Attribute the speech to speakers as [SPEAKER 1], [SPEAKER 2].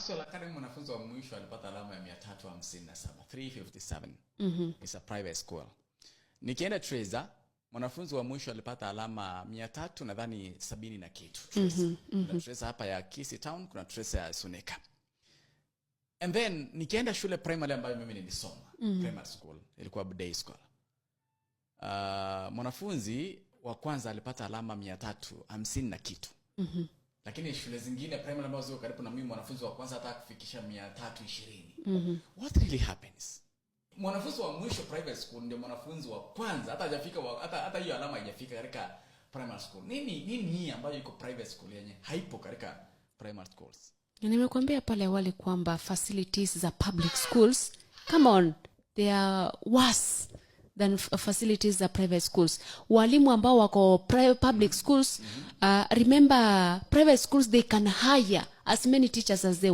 [SPEAKER 1] Maxwell Academy mwanafunzi wa mwisho alipata alama ya 357, 357. It's a private school. Nikienda Treza, mwanafunzi wa mwisho alipata alama 300 nadhani 70 na kitu. Kuna Treza hapa ya Kisii Town, kuna Treza ya Suneka. And then nikienda shule primary ambayo mimi nilisoma, primary school, ilikuwa day school. Mwanafunzi wa kwanza alipata alama 350 na kitu. Lakini shule zingine primary ambazo ziko karibu na mimi mwanafunzi wa kwanza hata kufikisha 320. What really happens? Mwanafunzi wa mwisho private school ndio mwanafunzi wa kwanza hata hajafika hata hiyo alama haijafika katika primary school. Nini ambayo iko private school yenye haipo katika primary schools?
[SPEAKER 2] Nimekuambia pale awali kwamba facilities za public schools, come on, they are worse than facilities za private schools. Walimu ambao wako public schools, remember private schools they can hire as many teachers as they want.